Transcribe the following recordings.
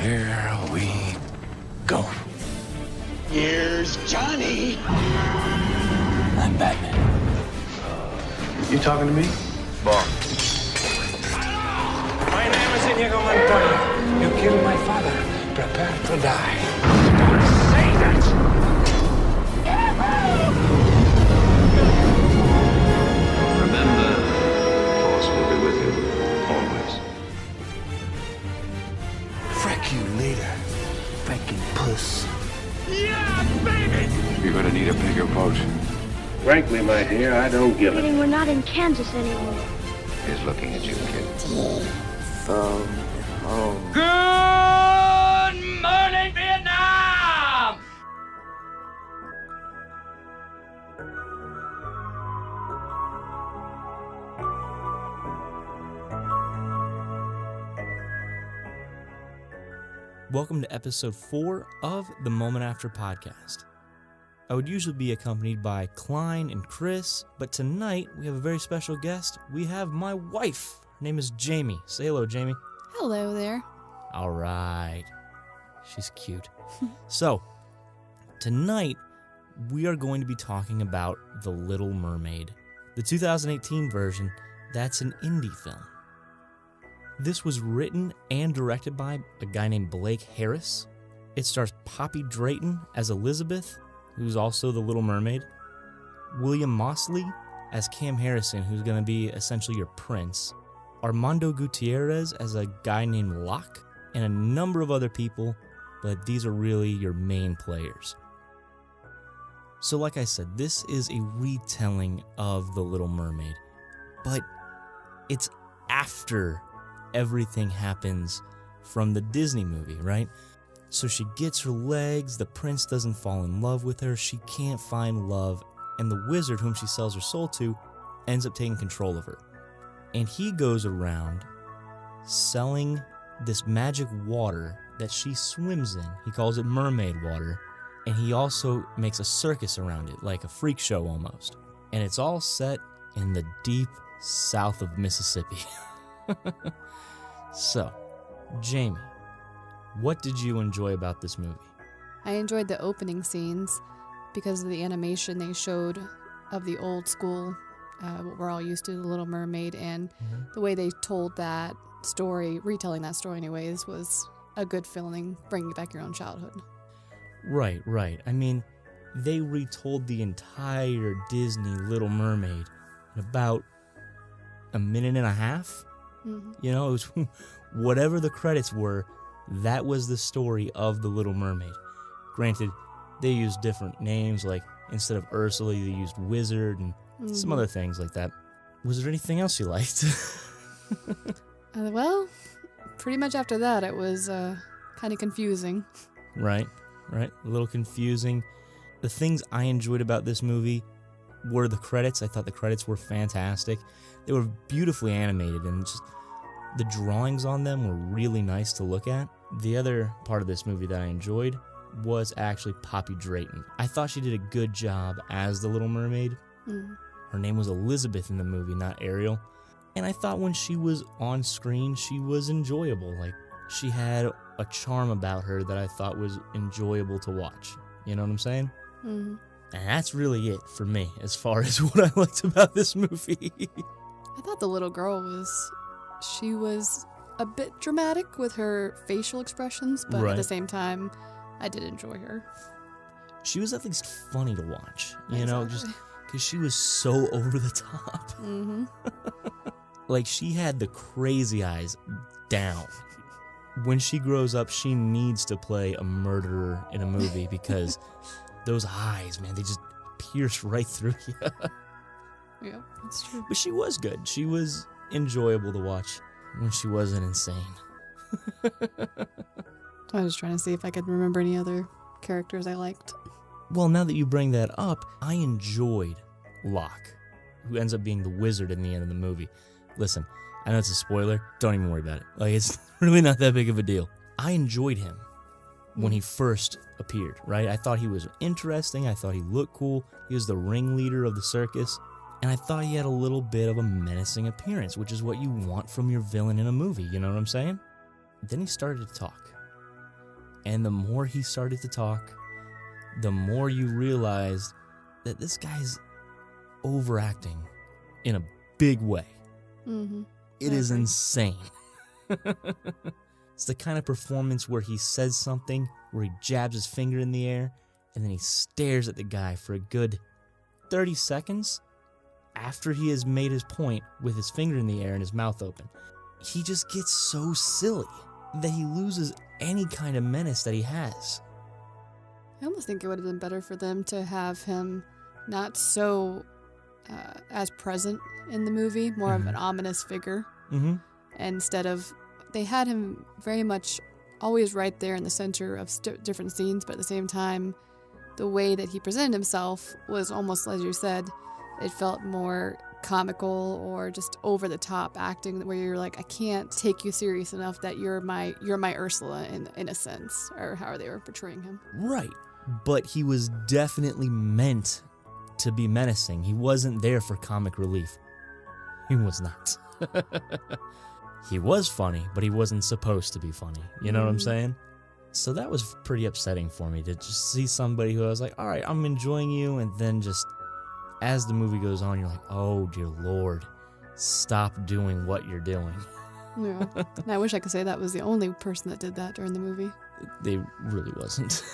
Here we go. Here's Johnny. I'm Batman. You talking to me? Bond. My name is Inigo Montoya. You killed my father. Prepare to die. Don't say that! Remember, the Force will be with you, always. Frack you later. Fucking puss. You're gonna need a bigger boat. Frankly, my dear, I don't give a... We're not in Kansas anymore. He's looking at you, kid. Phone home. Good morning, Vietnam! Welcome to episode 4 of the Moment After podcast. I would usually be accompanied by Klein and Chris, but tonight we have a very special guest. We have my wife. Her name is Jamie. Say hello, Jamie. Hello there. All right. She's cute. So, tonight we are going to be talking about The Little Mermaid, the 2018 version. That's an indie film. This was written and directed by a guy named Blake Harris. It stars Poppy Drayton as Elizabeth, who's also the Little Mermaid, William Mosley as Cam Harrison, who's going to be essentially your prince, Armando Gutierrez as a guy named Locke, and a number of other people, but these are really your main players. So like I said, this is a retelling of The Little Mermaid, but it's after everything happens from the Disney movie, right? So she gets her legs, the prince doesn't fall in love with her, she can't find love, and the wizard whom she sells her soul to ends up taking control of her. And he goes around selling this magic water that she swims in. He calls it mermaid water, and he also makes a circus around it, like a freak show almost. And it's all set in the deep south of Mississippi. So, Jamie, what did you enjoy about this movie? I enjoyed the opening scenes because of the animation they showed of the old school, what we're all used to, The Little Mermaid, and the way they told that story, retelling that story anyways, was a good feeling, bringing back your own childhood. Right. I mean, they retold the entire Disney Little Mermaid in about a minute and a half. Mm-hmm. You know, it was whatever the credits were, that was the story of The Little Mermaid. Granted, they used different names, like instead of Ursula, they used Wizard and some other things like that. Was there anything else you liked? Well, pretty much after that, it was kind of confusing. Right. A little confusing. The things I enjoyed about this movie were the credits. I thought the credits were fantastic. They were beautifully animated, and just the drawings on them were really nice to look at. The other part of this movie that I enjoyed was actually Poppy Drayton. I thought she did a good job as the Little Mermaid. Her name was Elizabeth in the movie, not Ariel. And I thought when she was on screen, she was enjoyable. Like, she had a charm about her that I thought was enjoyable to watch. You know what I'm saying? Mm-hmm. And that's really it for me as far as what I liked about this movie. I thought the little girl was a bit dramatic with her facial expressions, but at the same time, I did enjoy her. She was at least funny to watch, you know, just because she was so over the top. Mm-hmm. Like, she had the crazy eyes down. When she grows up, she needs to play a murderer in a movie because those eyes, man, they just pierce right through you. Yeah, that's true. But she was good. She was enjoyable to watch when she wasn't insane. I was trying to see if I could remember any other characters I liked. Well, now that you bring that up, I enjoyed Locke, who ends up being the wizard in the end of the movie. Listen, I know it's a spoiler. Don't even worry about it. Like, it's really not that big of a deal. I enjoyed him when he first appeared, right? I thought he was interesting. I thought he looked cool. He was the ringleader of the circus. And I thought he had a little bit of a menacing appearance, which is what you want from your villain in a movie, you know what I'm saying? Then he started to talk. And the more he started to talk, the more you realized that this guy's overacting in a big way. Mm-hmm. It is insane. It's the kind of performance where he says something, where he jabs his finger in the air, and then he stares at the guy for a good 30 seconds after he has made his point with his finger in the air and his mouth open. He just gets so silly that he loses any kind of menace that he has. I almost think it would have been better for them to have him not so as present in the movie, more of an ominous figure. Mm-hmm. Instead of, they had him very much always right there in the center of different scenes, but at the same time, the way that he presented himself was almost, as you said, it felt more comical or just over the top acting, where you're like, I can't take you serious enough that you're my Ursula in a sense, or how they were portraying him. Right, but he was definitely meant to be menacing. He wasn't there for comic relief. He was not. He was funny, but he wasn't supposed to be funny. You know what I'm saying? So that was pretty upsetting for me to just see somebody who I was like, all right, I'm enjoying you, and then just as the movie goes on, you're like, oh dear Lord, stop doing what you're doing. Yeah. And I wish I could say that was the only person that did that during the movie. They really wasn't.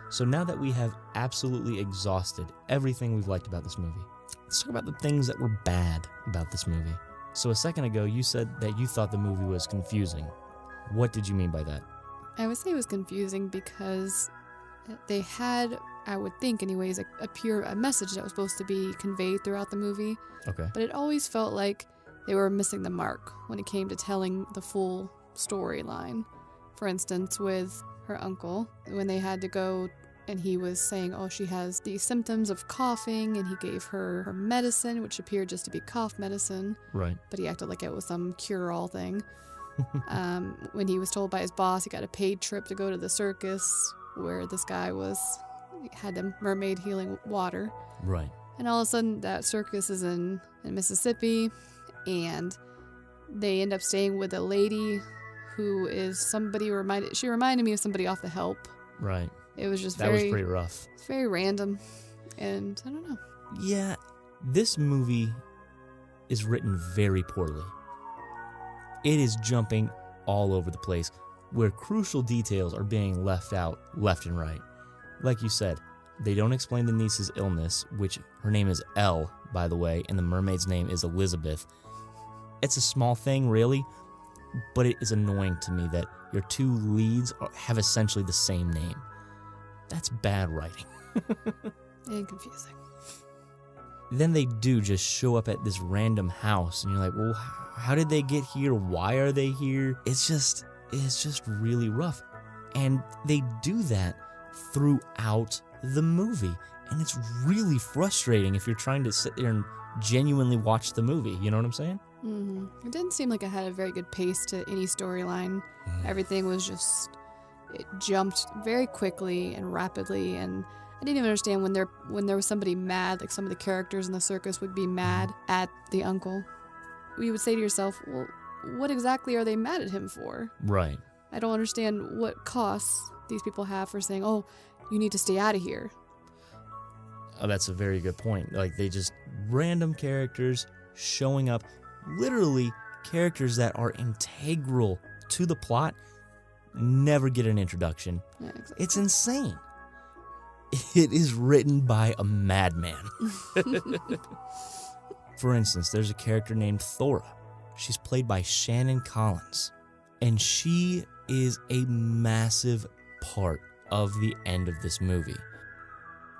So now that we have absolutely exhausted everything we've liked about this movie, let's talk about the things that were bad about this movie. So a second ago, you said that you thought the movie was confusing. What did you mean by that? I would say it was confusing because they had, I would think anyways, a message that was supposed to be conveyed throughout the movie. Okay. But it always felt like they were missing the mark when it came to telling the full storyline. For instance, with her uncle, when they had to go and he was saying, oh, she has these symptoms of coughing, and he gave her medicine, which appeared just to be cough medicine. Right. But he acted like it was some cure-all thing. When he was told by his boss he got a paid trip to go to the circus where this guy had a mermaid healing water. Right. And all of a sudden that circus is in Mississippi, and they end up staying with a lady who is somebody she reminded me of somebody off The Help. Right. It was just that was pretty rough. It's very random, and I don't know. Yeah, this movie is written very poorly. It is jumping all over the place, where crucial details are being left out left and right. Like you said, they don't explain the niece's illness, which her name is Elle, by the way, and the mermaid's name is Elizabeth. It's a small thing, really, but it is annoying to me that your two leads have essentially the same name. That's bad writing. And confusing. Then they do just show up at this random house, and you're like, well, how did they get here? Why are they here? It's just really rough. And they do that throughout the movie. And it's really frustrating if you're trying to sit there and genuinely watch the movie. You know what I'm saying? Mm-hmm. It didn't seem like it had a very good pace to any storyline. Everything was just, it jumped very quickly and rapidly, and I didn't even understand when there was somebody mad, like some of the characters in the circus would be mad at the uncle. You would say to yourself, well, what exactly are they mad at him for? Right. I don't understand what costs these people have for saying, oh, you need to stay out of here. Oh, that's a very good point. Like, they just random characters showing up, literally characters that are integral to the plot, never get an introduction. Yeah, exactly. It's insane. It is written by a madman. For instance, there's a character named Thora. She's played by Shannon Collins, and she is a massive part of the end of this movie.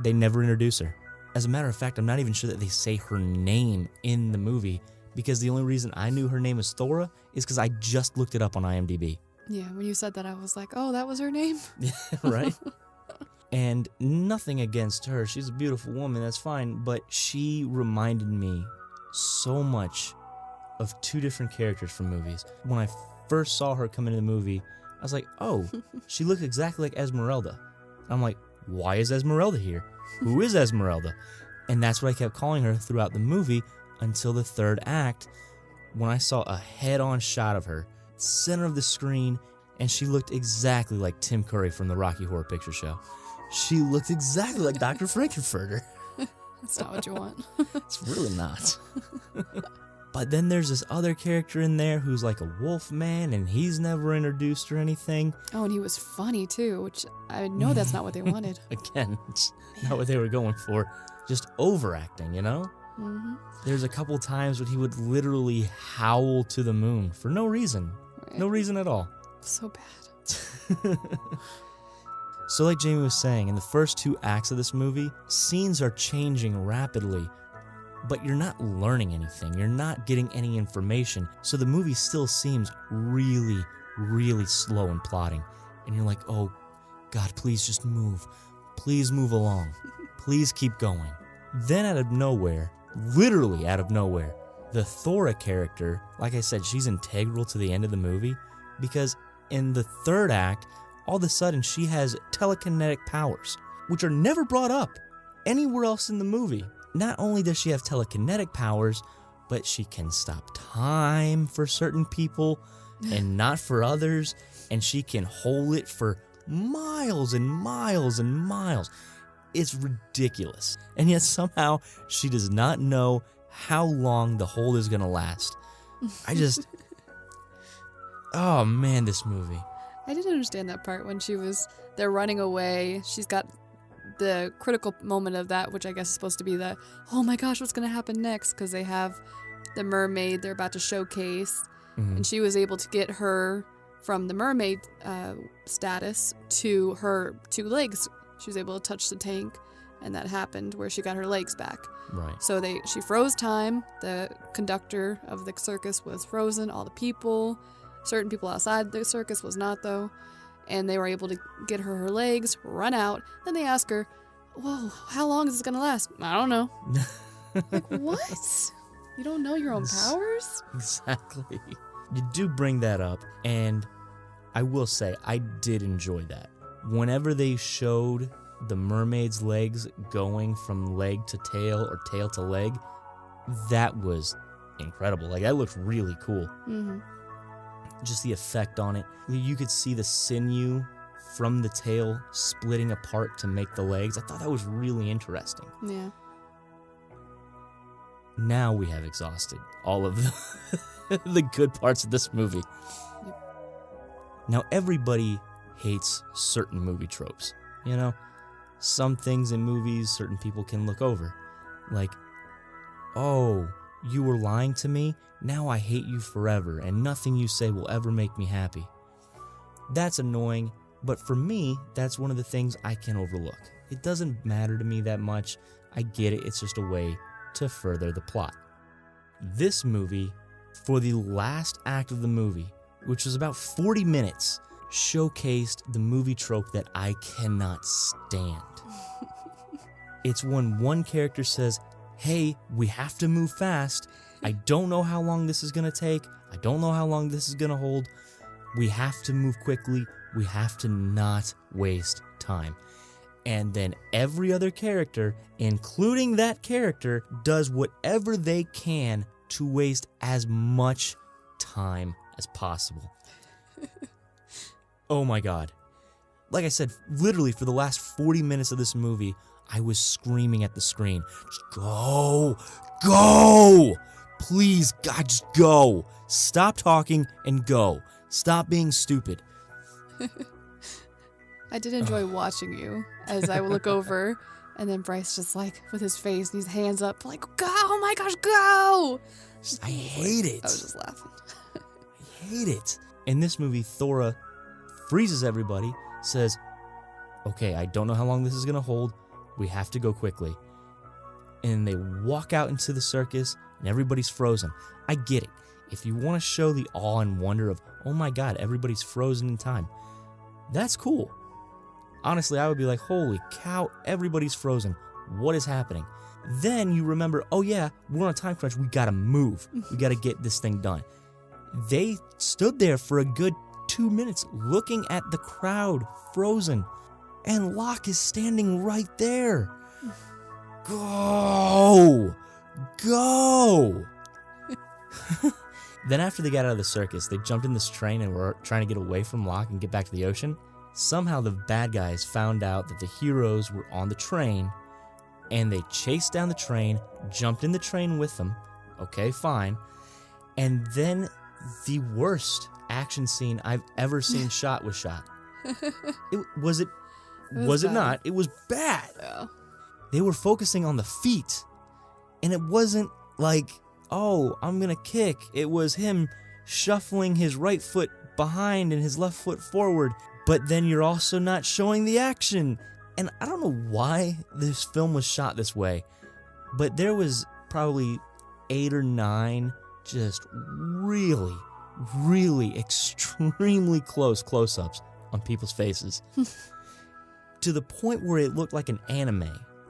They never introduce her. As a matter of fact, I'm not even sure that they say her name in the movie, because the only reason I knew her name was Thora is because I just looked it up on IMDb. Yeah, when you said that, I was like, oh, that was her name? Right? And nothing against her. She's a beautiful woman, that's fine. But she reminded me so much of two different characters from movies. When I first saw her come into the movie, I was like, oh, she looks exactly like Esmeralda. I'm like, why is Esmeralda here? Who is Esmeralda? And that's what I kept calling her throughout the movie until the third act, when I saw a head-on shot of her, center of the screen, And she looked exactly like Tim Curry from the Rocky Horror Picture Show. She looked exactly like Dr. Frankenfurter. That's not what you want. It's really not. But then there's this other character in there who's like a wolf man, and he's never introduced or anything. Oh, and he was funny too, which I know that's not what they wanted. Again, it's not what they were going for. Just overacting, you know? Mm-hmm. There's a couple times when he would literally howl to the moon for no reason. Right. No reason at all. So bad. So like Jamie was saying, in the first 2 acts of this movie, scenes are changing rapidly, but you're not learning anything. You're not getting any information. So the movie still seems really, really slow in plotting. And you're like, oh, God, please just move. Please move along. Please keep going. Then out of nowhere, literally out of nowhere, the Thora character, like I said, she's integral to the end of the movie because in the 3rd act, all of a sudden she has telekinetic powers, which are never brought up anywhere else in the movie. Not only does she have telekinetic powers, but she can stop time for certain people and not for others, and she can hold it for miles and miles and miles. It's ridiculous. And yet somehow she does not know how long the hold is going to last. Oh man, this movie. I didn't understand that part when they're running away. She's got the critical moment of that, which I guess is supposed to be the, oh my gosh, what's going to happen next? Because they have the mermaid they're about to showcase. Mm-hmm. And she was able to get her from the mermaid status to her 2 legs. She was able to touch the tank, and that happened where she got her legs back. Right. So she froze time. The conductor of the circus was frozen. All the people, certain people outside the circus was not though. And they were able to get her legs, run out. Then they ask her, whoa, how long is this going to last? I don't know. Like, what? You don't know your own powers? Exactly. You do bring that up, and I will say, I did enjoy that. Whenever they showed the mermaid's legs going from leg to tail or tail to leg, that was incredible. Like, that looked really cool. Mm-hmm. Just the effect on it. You could see the sinew from the tail splitting apart to make the legs. I thought that was really interesting. Yeah. Now we have exhausted all of the good parts of this movie. Yep. Now everybody hates certain movie tropes, you know? Some things in movies certain people can look over. Like, oh, you were lying to me? Now I hate you forever, and nothing you say will ever make me happy. That's annoying, but for me, that's one of the things I can overlook. It doesn't matter to me that much. I get it, it's just a way to further the plot. This movie, for the last act of the movie, which was about 40 minutes, showcased the movie trope that I cannot stand. It's when one character says, hey, we have to move fast. I don't know how long this is going to take. I don't know how long this is going to hold. We have to move quickly. We have to not waste time. And then every other character, including that character, does whatever they can to waste as much time as possible. Oh my God. Like I said, literally for the last 40 minutes of this movie, I was screaming at the screen. Just go! Go! Please, God, just go. Stop talking and go. Stop being stupid. I did enjoy watching you as I would look over, and then Bryce just like with his face and his hands up, like, go! Oh my gosh, go! I hate it. I was just laughing. I hate it. In this movie, Thora freezes everybody, says, okay, I don't know how long this is going to hold. We have to go quickly. And they walk out into the circus, and everybody's frozen. I get it. If you want to show the awe and wonder of, oh my God, everybody's frozen in time, that's cool. Honestly, I would be like, holy cow, everybody's frozen. What is happening? Then you remember, oh yeah, we're on a time crunch. We got to move. We got to get this thing done. They stood there for a good 2 minutes looking at the crowd frozen. And Locke is standing right there. Go! Go! Then after they got out of the circus, they jumped in this train and were trying to get away from Locke and get back to the ocean. Somehow the bad guys found out that the heroes were on the train, and they chased down the train, jumped in the train with them. Okay, fine. And then the worst action scene I've ever seen shot was shot. Was it bad. not? It was bad. Yeah. They were focusing on the feet, and it wasn't like, oh, I'm gonna kick. It was him shuffling his right foot behind and his left foot forward, but then you're also not showing the action. And I don't know why this film was shot this way, but there was probably 8 or 9 just really, really extremely close-ups on people's faces. To the point where it looked like an anime,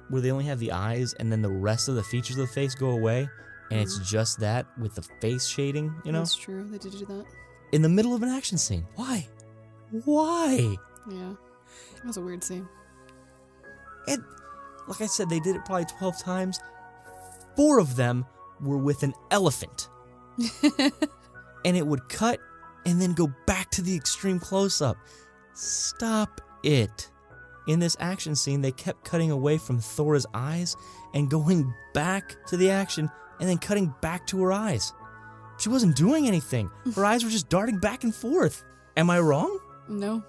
where they only have the eyes and then the rest of the features of the face go away, and it's just that with the face shading, you know? That's true. They did do that. In the middle of an action scene. Why? Why? Yeah. That was a weird scene. And like I said, they did it probably 12 times. 4 of them were with an elephant. And it would cut and then go back to the extreme close-up. Stop it. In this action scene, they kept cutting away from Thora's eyes and going back to the action and then cutting back to her eyes. She wasn't doing anything. Her eyes were just darting back and forth. Am I wrong? No.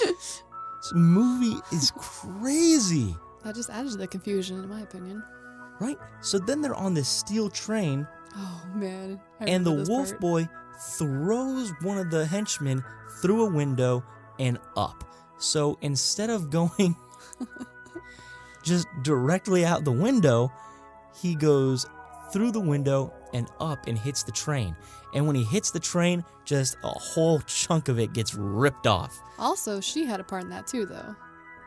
This movie is crazy. That just added to the confusion, in my opinion. Right? So then they're on this steel train, Oh, man. I and the remember this wolf part. boy throws one of the henchmen through a window and up. So instead of going just directly out the window, he goes through the window and up and hits the train. And when he hits the train, just a whole chunk of it gets ripped off. Also, she had a part in that too, though.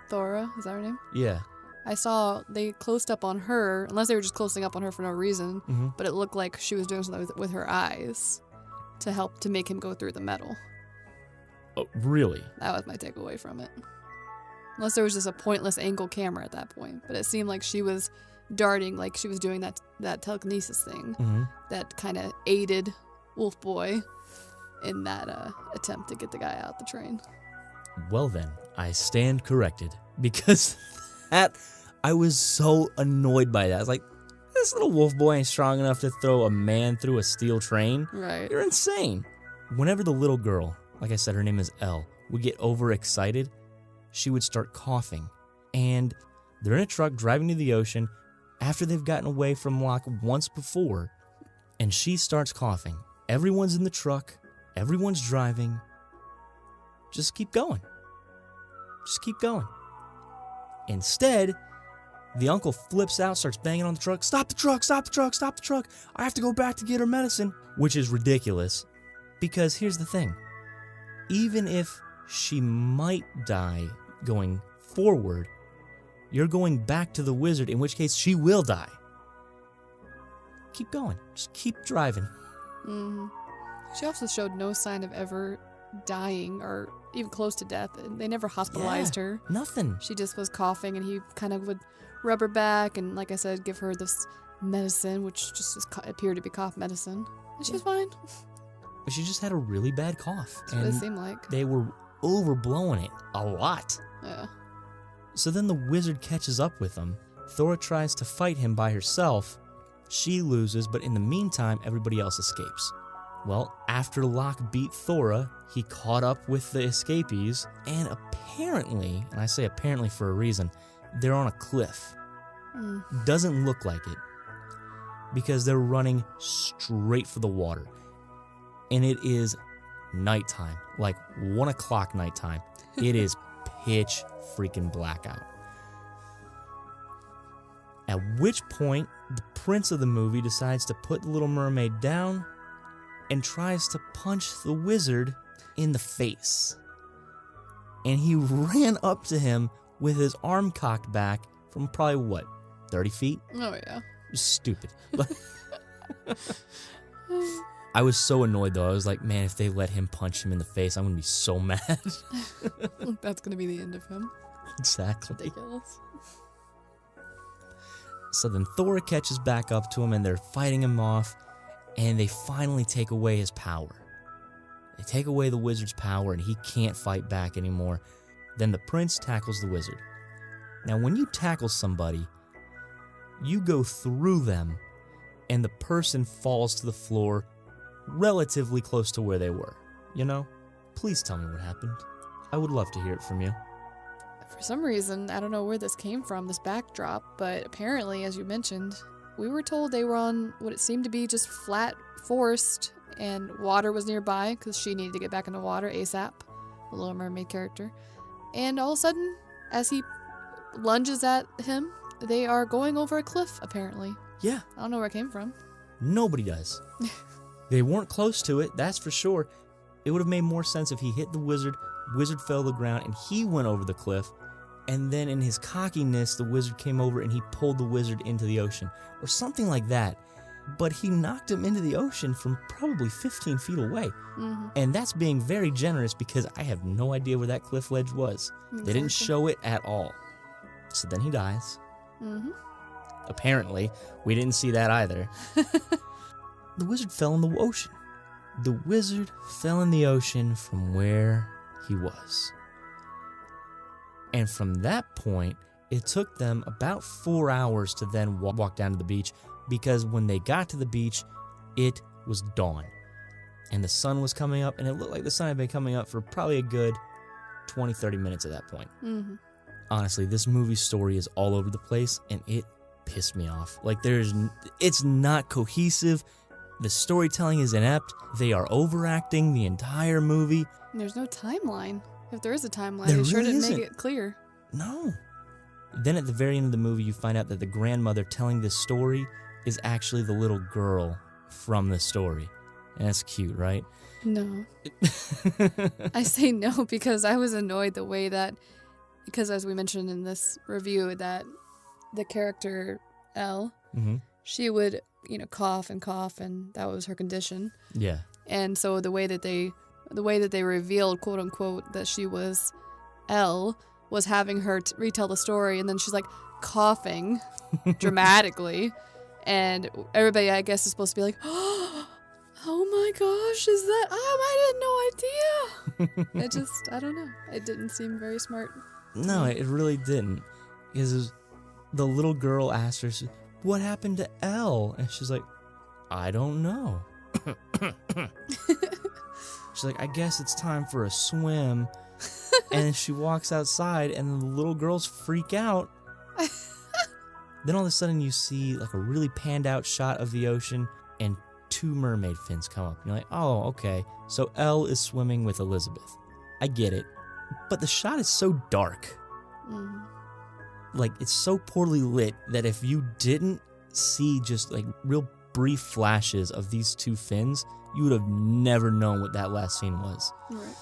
Thora, is that her name? Yeah. I saw they closed up on her, unless they were just closing up on her for no reason, Mhm. but it looked like she was doing something with her eyes to help to make him go through the metal. Oh, really? That was my takeaway from it. Unless there was just a pointless angle camera at that point, but it seemed like she was darting, like she was doing that telekinesis thing Mm-hmm. that kind of aided Wolf Boy in that attempt to get the guy out the train. Well then, I stand corrected, because that, I was so annoyed by that. I was like, this little wolf boy ain't strong enough to throw a man through a steel train. Right. You're insane. Whenever the little girl, like I said, her name is Elle, would get overexcited, she would start coughing. And they're in a truck driving to the ocean after they've gotten away from Locke once before, and she starts coughing. Everyone's in the truck, everyone's driving. Just keep going. Just keep going. Instead, the uncle flips out, starts banging on the truck. Stop the truck, stop the truck, stop the truck. I have to go back to get her medicine. Which is ridiculous, because here's the thing. Even if she might die going forward, you're going back to the wizard, in which case she will die. Keep going. Just keep driving. Mm-hmm. She also showed no sign of ever dying or even close to death. And they never hospitalized her. Nothing. She just was coughing, and he kind of would rub her back and, like I said, give her this medicine, which just appeared to be cough medicine. And she was fine. She just had a really bad cough. That's what it seemed like. They were overblowing it a lot. Yeah. So then the wizard catches up with them. Thora tries to fight him by herself. She loses, but in the meantime, everybody else escapes. Well, after Locke beat Thora, he caught up with the escapees, and apparently, and I say apparently for a reason, they're on a cliff. Doesn't look like it, because they're running straight for the water. And it is nighttime, like 1 o'clock nighttime. It is pitch freaking blackout. At which point, the prince of the movie decides to put the Little Mermaid down and tries to punch the wizard in the face. And he ran up to him with his arm cocked back from probably, 30 feet? Oh, yeah. Stupid. I was so annoyed, though. I was like, man, if they let him punch him in the face, I'm going to be so mad. That's going to be the end of him. Exactly. Ridiculous. So then Thor catches back up to him and they're fighting him off, and they finally take away his power. They take away the wizard's power and he can't fight back anymore. Then the prince tackles the wizard. Now when you tackle somebody, you go through them and the person falls to the floor relatively close to where they were. You know? Please tell me what happened. I would love to hear it from you. For some reason, I don't know where this came from, this backdrop, but apparently, as you mentioned, we were told they were on what it seemed to be just flat forest, and water was nearby because she needed to get back in the water ASAP, the Little Mermaid character. And all of a sudden, as he lunges at him, they are going over a cliff, apparently. Yeah. I don't know where it came from. Nobody does. They weren't close to it, that's for sure. It would have made more sense if he hit the wizard fell to the ground, and he went over the cliff, and then in his cockiness, the wizard came over and he pulled the wizard into the ocean, or something like that. But he knocked him into the ocean from probably 15 feet away. Mm-hmm. And that's being very generous because I have no idea where that cliff ledge was. Exactly. They didn't show it at all. So then he dies. Mm-hmm. Apparently, we didn't see that either. The wizard fell in the ocean. The wizard fell in the ocean from where he was. And from that point, it took them about 4 hours to then walk down to the beach, because when they got to the beach, it was dawn. And the sun was coming up, and it looked like the sun had been coming up for probably a good 20-30 minutes at that point. Mm-hmm. Honestly, this movie story is all over the place, and it pissed me off. Like, it's not cohesive. The storytelling is inept. They are overacting the entire movie. There's no timeline. If there is a timeline, There they sure really didn't isn't. make it clear. No. Then at the very end of the movie, you find out that the grandmother telling this story is actually the little girl from the story. And that's cute, right? No. I say no because I was annoyed the way that, because as we mentioned in this review, that the character Elle, mm-hmm. she would, cough, and that was her condition. Yeah. And so the way that they revealed, quote unquote, that she was Elle was having her retell the story, and then she's like coughing dramatically, and everybody, I guess, is supposed to be like, oh my gosh, is that? I had no idea. I don't know. It didn't seem very smart. No, it really didn't. Because the little girl asked her, what happened to Elle? And she's like, I don't know. She's like, I guess it's time for a swim. And she walks outside, and the little girls freak out. Then all of a sudden you see like a really panned out shot of the ocean, and 2 mermaid fins come up. And you're like, oh, okay. So Elle is swimming with Elizabeth. I get it. But the shot is so dark. Mm-hmm. Like, it's so poorly lit that if you didn't see just like real brief flashes of these 2 fins, you would have never known what that last scene was. Right.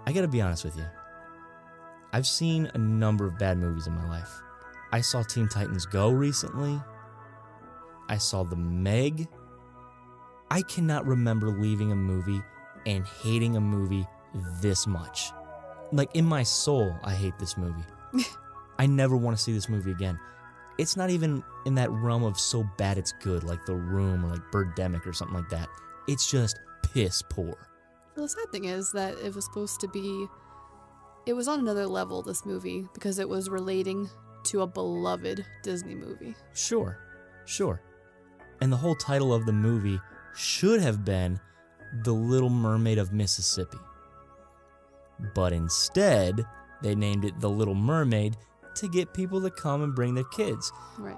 I gotta be honest with you. I've seen a number of bad movies in my life. I saw Teen Titans Go recently. I saw The Meg. I cannot remember leaving a movie and hating a movie this much. Like, in my soul, I hate this movie. I never want to see this movie again. It's not even in that realm of so bad it's good, like The Room or like Birdemic or something like that. It's just piss poor. Well, the sad thing is that it was supposed to be, it was on another level, this movie, because it was relating to a beloved Disney movie. Sure. And the whole title of the movie should have been The Little Mermaid of Mississippi. But instead, they named it The Little Mermaid to get people to come and bring their kids. Right.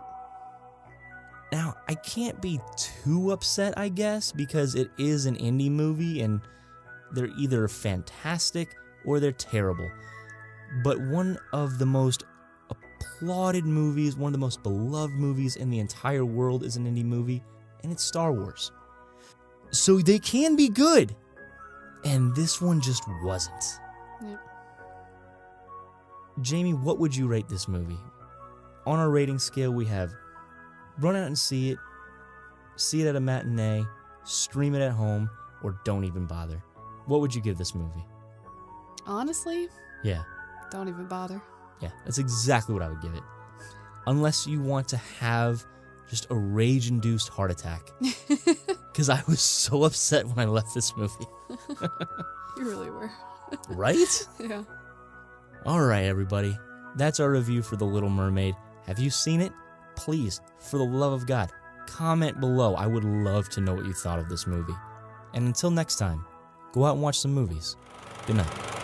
Now, I can't be too upset, I guess, because it is an indie movie and they're either fantastic or they're terrible. But one of the most applauded movies, one of the most beloved movies in the entire world is an indie movie, and it's Star Wars. So they can be good. And this one just wasn't. Yep. Jamie, what would you rate this movie? On our rating scale, we have run out and see it at a matinee, stream it at home, or don't even bother. What would you give this movie? Honestly? Yeah. Don't even bother. Yeah, that's exactly what I would give it. Unless you want to have just a rage-induced heart attack. Because I was so upset when I left this movie. You really were. Right? Yeah. All right, everybody. That's our review for The Little Mermaid. Have you seen it? Please, for the love of God, comment below. I would love to know what you thought of this movie. And until next time, go out and watch some movies. Good night.